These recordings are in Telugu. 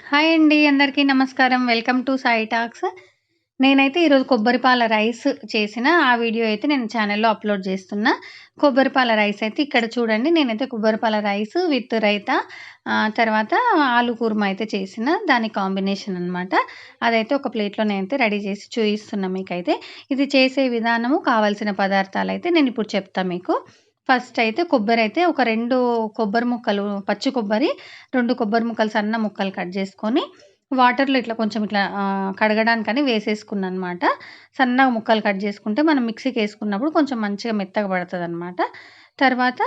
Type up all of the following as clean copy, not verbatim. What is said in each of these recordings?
హాయ్ అండి. అందరికీ నమస్కారం. Welcome to Sai talks. నేనైతే ఈరోజు కొబ్బరి పాల రైస్ చేసిన ఆ వీడియో అయితే నేను ఛానెల్‌లో అప్‌లోడ్ చేస్తున్నా. కొబ్బరి పాల రైస్ అయితే ఇక్కడ చూడండి. నేనైతే కొబ్బరి పాల రైస్ విత్ రైతా తర్వాత ఆలు కుర్మా అయితే చేసిన. దాని కాంబినేషన్ అనమాట. అదైతే ఒక ప్లేట్‌లో నేనైతే రెడీ చేసి చూయిస్తున్నా మీకైతే. ఇది చేసే విధానము, కావాల్సిన పదార్థాలైతే నేనిప్పుడు చెప్తా మీకు. ఫస్ట్ అయితే కొబ్బరైతే ఒక 2 కొబ్బరి ముక్కలు పచ్చి కొబ్బరి 2 కొబ్బరి ముక్కలు సన్న ముక్కలు కట్ చేసుకొని, వాటర్‌లో ఇట్లా కొంచెం ఇట్లా కడగడానికని వేసేసుకున్నాననమాట. సన్నగా ముక్కలు కట్ చేసుకుంటే మనం మిక్సీకేసుకున్నప్పుడు కొంచెం మంచిగా మెత్తగా పడతదనమాట. తర్వాత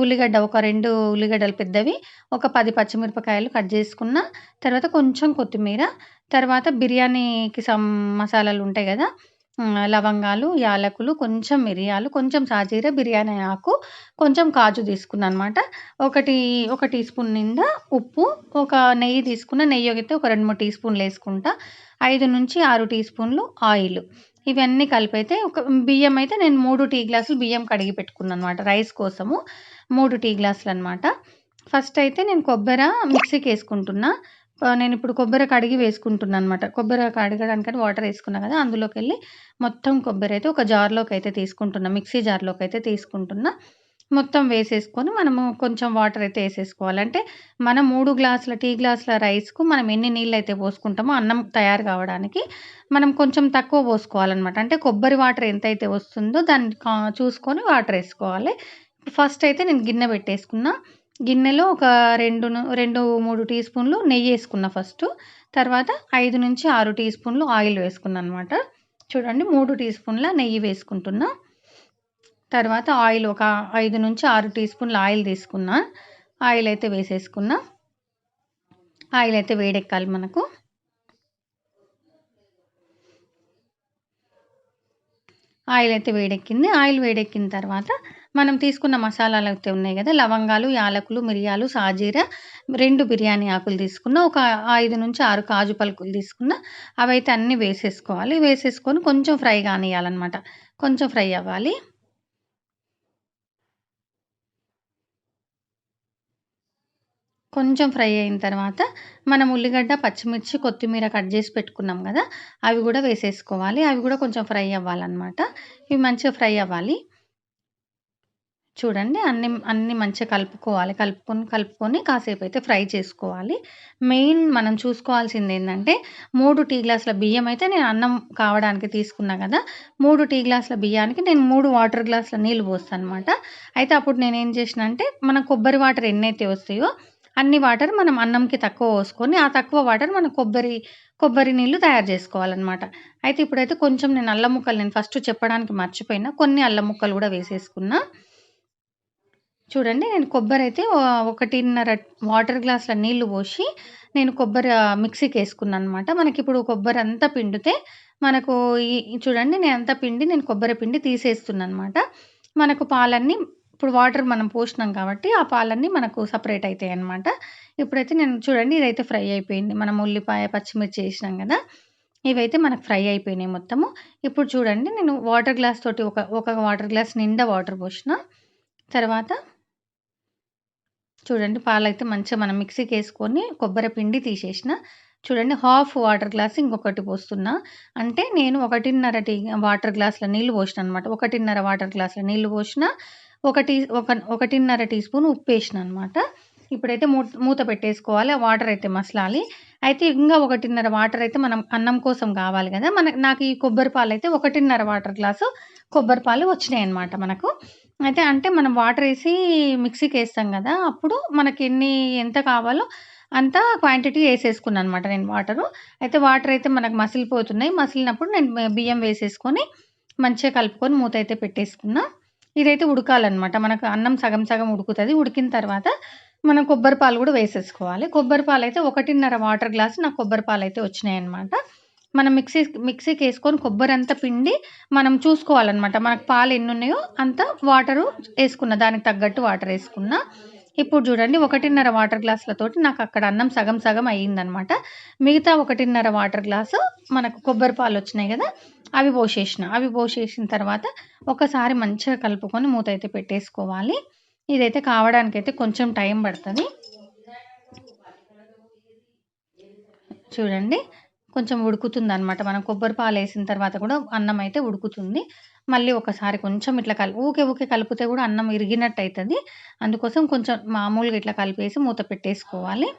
ఉల్లిగడ్డ ఒక 2 ఉల్లిగడ్డలు పెద్దవి, ఒక 10 పచ్చిమిరపకాయలు కట్ చేసుకున్న, తర్వాత కొంచెం కొత్తిమీర, తర్వాత బిర్యానీకి మసాలాలుంటాయి గదా! లవంగాలు, యాలకులు, కొంచెం మిరియాలు, కొంచెం సాజీర, బిర్యానీ ఆకు, కొంచెం కాజు తీసుకున్నాననమాట. ఒక టీ స్పూన్ నిండా ఉప్పు, ఒక నెయ్యి తీసుకున్న. నెయ్యి అయితే ఒక 2, 3 టీ స్పూన్‌లేసుకుంటా. 5-6 టీ స్పూన్‌లు ఆయిలు. ఇవన్నీ కలిపైతే బియ్యం అయితే నేను 3 టీ గ్లాసులు బియ్యం కడిగి పెట్టుకున్నాననమాట రైస్ కోసము. 3 టీ గ్లాసులనమాట. ఫస్ట్ అయితే నేను మిక్సీకేసుకుంటున్నా. నేనిప్పుడు కొబ్బరి కడిగి వేసుకుంటున్నాననమాట. కొబ్బరి కడగడానికని వాటరేసుకున్నా గదా! అందులోకెళ్ళి మొత్తం కొబ్బరైతే ఒక జార్‌లోకైతే తీసుకుంటున్నా. మిక్సీ జార్‌లోకైతే తీసుకుంటున్నా. మొత్తం వేసేసుకొని మనము కొంచెం వాటరైతే ఏసేసుకోవాలి. అంటే మనం 3 గ్లాసుల టీ గ్లాసుల రైస్‌కు మనం ఎన్ని నీళ్ళైతే పోసుకుంటామో అన్నం తయారు కావడానికి, మనం కొంచెం తక్కువ పోసుకోవాలనమాట. అంటే కొబ్బరి వాటర్ ఎంతైతే వస్తుందో దాన్ని చూసుకొని వాటరేసుకోవాలి. ఫస్ట్ అయితే నేను గిన్నె పెట్టేసుకున్నా. గిన్నెలో ఒక 3 టీ స్పూన్‌లు నెయ్యేసుకున్నా ఫస్టు. తర్వాత 5-6 టీ స్పూన్‌లు ఆయిల్ వేసుకున్నాననమాట. చూడండి 3 టీ స్పూన్‌ల నెయ్యి వేసుకుంటున్నా. తర్వాత ఆయిల్ ఒక 5-6 టీ స్పూన్‌ల ఆయిల్ తీసుకున్నా. ఆయిల్ అయితే వేసేసుకున్నా. ఆయిల్ అయితే వేడెక్కాలి మనకు. ఆయిల్ అయితే వేడెక్కింది. ఆయిల్ వేడెక్కిన తర్వాత మనం తీసుకున్న మసాలాలైతే ఉన్నాయి గదా! లవంగాలు, యాలకులు, మిరియాలు, సాజీర, 2 బిర్యానీ ఆకులు తీసుకున్నా. ఒక 5-6 కాజు పలుకులు తీసుకున్నా. అవైతే అన్నీ వేసేసుకోవాలి. వేసేసుకొని కొంచెం ఫ్రై కానియ్యాలనమాట. కొంచెం ఫ్రై అవ్వాలి. కొంచెం ఫ్రై అయిన తర్వాత మనం ఉల్లిగడ్డ, పచ్చిమిర్చి, కొత్తిమీర కట్ జేసి పెట్టుకున్నాం గదా! అవి గూడా వేసేసుకోవాలి. అవి గూడా కొంచెం ఫ్రై అవ్వాలనమాట. ఇవి మంచిగా ఫ్రై అవ్వాలి. చూడండి అన్నీ మంచిగా కలుపుకోవాలి. కలుపుకొని కాసేపయితే ఫ్రై చేసుకోవాలి. మెయిన్ మనం చూసుకోవాల్సిందేందంటే 3 టీ గ్లాసుల బియ్యం అయితే నేను అన్నం కావడానికి తీసుకున్నా గదా! 3 టీ గ్లాసుల బియ్యానికి నేను 3 వాటర్ గ్లాసుల నీళ్లు పోస్తాననమాట. అయితే అప్పుడు నేనేం చేసినా అంటే మన కొబ్బరి వాటర్ ఎన్నైతే వస్తాయో అన్ని వాటర్ మనం అన్నంకి తక్కువ పోసుకొని, ఆ తక్కువ వాటర్ మనం కొబ్బరి నీళ్లు తయారు చేసుకోవాలనమాట. అయితే ఇప్పుడైతే కొంచెం నేను అల్లం ముక్కలు నేను ఫస్ట్ చెప్పడానికి మర్చిపోయినా. కొన్ని అల్లం ముక్కలు గూడా వేసేసుకున్నా. చూడండి నేను కొబ్బరైతే 1:30 వాటర్ గ్లాసుల నీళ్లు పోసి నేను మిక్సీకేసుకున్నాననమాట. మనకిప్పుడు కొబ్బరంతా పిండితే మనకు చూడండి నేనంతా పిండి నేను కొబ్బరి పిండి తీసేస్తున్నాననమాట. మనకు పాలన్నీ ఇప్పుడు వాటర్ మనం పోసినాం కాబట్టి ఆ పాలన్నీ మనకు సెపరేట్ అయితాయనమాట. ఇప్పుడైతే నేను చూడండి ఇదైతే ఫ్రై అయిపోయింది. మనం ఉల్లిపాయ, పచ్చిమిర్చి ఏసినాం గదా! ఇవైతే మనకు ఫ్రై అయిపోయినాయి మొత్తము. ఇప్పుడు చూడండి నేను వాటర్ గ్లాస్ తోటి ఒక వాటర్ గ్లాస్ నిండా వాటర్ పోషిన. తర్వాత చూడండి పాలైతే మంచిగా మనం మిక్సీకేసుకొని కొబ్బరి పిండి తీసేసిన. చూడండి హాఫ్ వాటర్ గ్లాస్ ఇంకొకటి పోస్తున్నా. అంటే నేను 1:30 వాటర్ గ్లాసుల నీళ్లు పోసినాననమాట. 1:30 వాటర్ గ్లాసుల నీళ్లు పోసిన. 1:30 టీ స్పూన్ ఉప్పేసినాననమాట. ఇప్పుడైతే మూత పెట్టేసుకోవాలి. ఆ వాటర్ అయితే మసలాలి. అయితే ఇంగా 1:30 వాటర్ అయితే మనం అన్నం కోసం కావాలి గదా! నాకు ఈ కొబ్బరి పాలైతే 1:30 వాటర్ గ్లాసు కొబ్బరి పాలు వచ్చినాయన్నమాట మనకు. అయితే అంటే మనం వాటరేసి మిక్సీకేస్తాం గదా! అప్పుడు ఎంత కావాలో అంత క్వాంటిటీ ఏసేసుకున్నాననమాట నేను వాటరు. అయితే వాటరైతే మనకు మసిలిపోతున్నాయి. మసిలినప్పుడు నేను బియ్యం వేసేసుకొని మంచిగా కలుపుకొని మూతైతే పెట్టేసుకున్నా. ఇదైతే ఉడకాలనమాట. మనకు అన్నం సగం సగం ఉడుకుతది. ఉడికిన తర్వాత మనం కొబ్బరి పాలు గూడా వేసేసుకోవాలి. కొబ్బరి పాలైతే 1:30 వాటర్ గ్లాస్ నాకు కొబ్బరి పాలైతే వచ్చినాయన్నమాట. మనం మిక్సీకేసుకొని కొబ్బరంతా పిండి మనం చూసుకోవాలనమాట. మనకు పాలు ఎన్నున్నాయో అంత వాటరు ఏసుకున్న. దానికి తగ్గట్టు వాటరేసుకున్నా. ఇప్పుడు జూడండి 1:30 వాటర్ గ్లాసులతోటి నాకక్కడ అన్నం సగం సగం అయిందనమాట. మిగతా 1:30 వాటర్ గ్లాసు మనకు కొబ్బరి పాలొచ్చినాయి గదా! అవి పోసేసిన. అవి పోసేసిన తర్వాత ఒకసారి మంచిగా కలుపుకొని మూతైతే పెట్టేసుకోవాలి. ఇదైతే కావడానికైతే కొంచెం టైం పడతది. చూడండి. కొంచెం ఉడుకుతుందనమాట. మనం కొబ్బరి పాలేసిన తర్వాత కూడా అన్నం అయితే ఉడుకుతుంది. మళ్ళీ ఒకసారి కొంచెం ఇట్లా ఊకే ఊకే కలిపితే కూడా అన్నం ఇరిగినట్టయితది. అందుకోసం కొంచెం మామూలుగా ఇట్లా కలిపేసి మూత పెట్టేసుకోవాలి.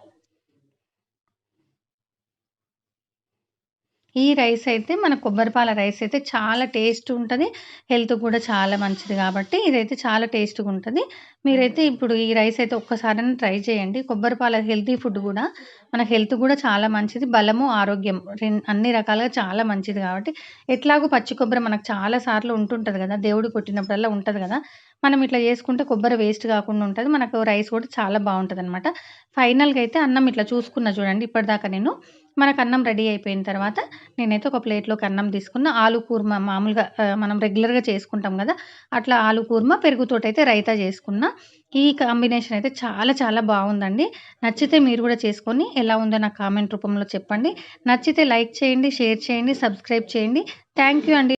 ఈ రైస్ అయితే మన కొబ్బరి పాల రైస్ అయితే చాలా టేస్ట్ ఉంటది. హెల్త్‌కి కూడా చాలా మంచిది గాబట్టి ఇదైతే చాలా టేస్ట్‌గుంటది. మీరైతే ఇప్పుడు ఈ రైస్ అయితే ఒక్కసారైనా ట్రై చేయండి. కొబ్బరి పాల హెల్తీ ఫుడ్ గూడా మన హెల్త్ గూడా చాలా మంచిది. బలము, ఆరోగ్యం అన్ని రకాలుగా చాలా మంచిది గాబట్టి ఎట్లాగో పచ్చి కొబ్బరి మనకు చాలా సార్లు ఉంటుంటది గదా! దేవుడికి కొట్టినప్పుడల్లా ఉంటది గదా! మనం ఇట్లా చేసుకుంటే కొబ్బరి వేస్ట్ గాకుండా ఉంటది. మనకు రైస్ కూడా చాలా బావుంటదనమాట. ఫైనల్‌గా అయితే అన్నం ఇట్లా చూసుకున్నా చూడండి ఇప్పటిదాకా నేను. మనకు అన్నం రెడీ అయిపోయిన తర్వాత నేనైతే ఒక ప్లేట్‌లోకి అన్నం తీసుకున్న. ఆలు కూర్మా మామూలుగా మనం రెగ్యులర్‌గా చేసుకుంటాం గదా! అట్లా ఆలు కూర్మా, పెరుగుతోటైతే రైతా చేసుకున్నా. ఈ కాంబినేషన్ అయితే చాలా చాలా బావుందండి. నచ్చితే మీరు గూడా చేసుకొని ఎలా ఉందో నాకు కామెంట్ రూపంలో చెప్పండి. నచ్చితే లైక్ చేయండి, షేర్ చేయండి, సబ్స్క్రైబ్ చేయండి. థాంక్ యూ అండి.